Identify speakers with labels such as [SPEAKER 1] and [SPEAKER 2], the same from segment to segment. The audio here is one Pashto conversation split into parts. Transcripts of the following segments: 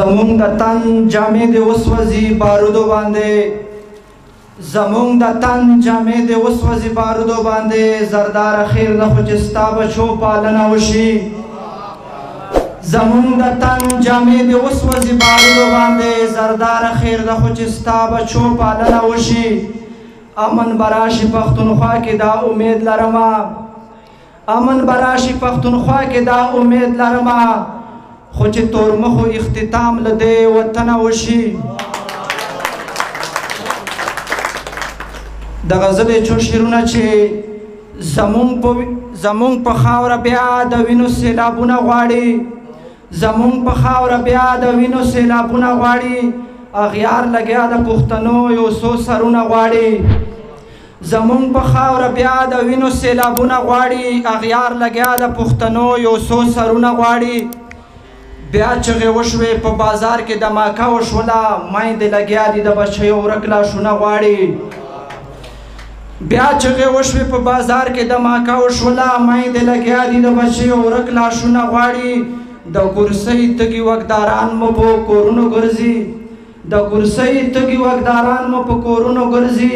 [SPEAKER 1] زمونږ د تن جامې دې وسوځي بارودو باندې زمونږ د تن جامې دې وسوځي بارودو باندې زردار خیر ده خو چې ستا بچو پالنه وشي زمونږ د تن جامې دې وسوځي بارودو باندې زردار خیر ده خو چې ستا بچو پالنه وشي امن براشي پښتونخوا کې دا امید لرمه امن براشي پښتونخوا کې دا امید لرمه خو چې تورمخو اختتام له دې وطنه وشي د غزلې څو شعرونه چې زمونږ په خاوره بیا د وینو سیلابونه غواړي زمونږ په خاوره بیا د وینو سیلابونه غواړي اغیار لګیا د پښتنو یو څو سرونه غواړي زمونږ په خاوره بیا د وینو سیلابونه غواړي اغیار لګیا د پښتنو یو څو سرونه غواړي بیا چغې وشوې په بازار کې دماکه وشوله میندې لګیا دي د بچیو ورک لاشونه غواړي بیا چغې وشوې په بازار کې دماکه وشوله میندې لګیا دي د بچیو ورک لاشونه غواړي د کرسۍ تږي وګداران مو په کورونو ګرځي د کرسۍ تږي وګداران مو په کورونو ګرځي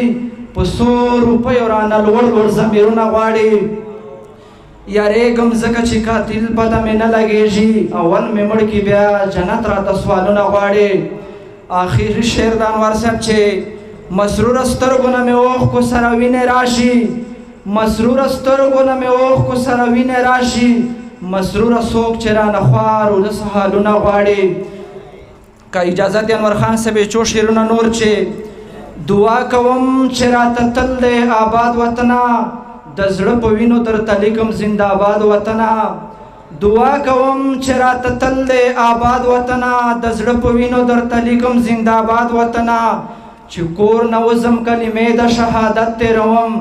[SPEAKER 1] په 100 روپیو رانه لوړ لوړ ضمیرونه غواړي یاریږم ځکه چې قاتل پته مې نه لګېږي اول مې مړ کي بیا جنت راته سوالونه غواړي آخري شعر د انور صاحب چې مسروره سترګو نه مې اوښکو سره وینې راشي مسروره سترګو نه مې اوښکو سره وینې راشي مسروره څوک چې رانه خوار ولس حالونه غواړي که اجازه دې انور خان صاحب څو شعرونه نور چې دعا کوم چې راته تل دی آباد وطنه د زړه په وینو درته لیکم زنده‌باد وطنه دعا کوم چې راته تل دی آباد وطنه د زړه په وینو درته لیکم زنده‌باد وطنه چې کور نه وځم کلمې د شهادت تېروم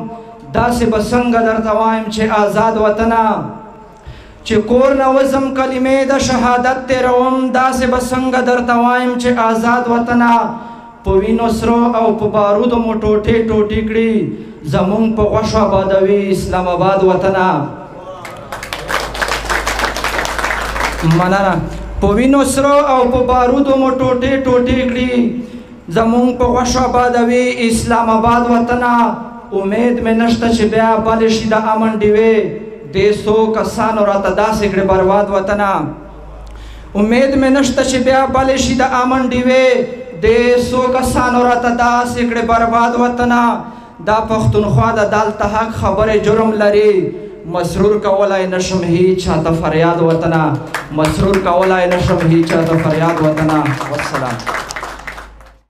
[SPEAKER 1] داسې به څنګه درته وایم چې آزاد وطنه چې کور نه وځم کلمې د شهادت تېروم داسې به څنګه درته وایم چې آزاد وطنه په وینو سرو او په بارودو مو ټوټې ټوټې کړي زمونږ په غوښو آبادوي اسلام آباد وطنه مننه په وینو سرو او په بارودو مو ټوټې ټوټې کړي زمونږ په غوښو آبادوي اسلام آباد وطنه امید مې نشته چې بیا بلې شي د امن ډیوې دې څو کسانو راته داسې کړې برباد وطنه امید مې نشته چې بیا بلې شي د امن ډیوې دې څو کسانو راته داسې کړې برباد وطنه دا پښتونخوا د دالته حق خبرې جرم لري مسرور کولای نشم هیچ چاته فریاد وطنه مسرور کولای نشم هیچ چاته فریاد وطنه والسلام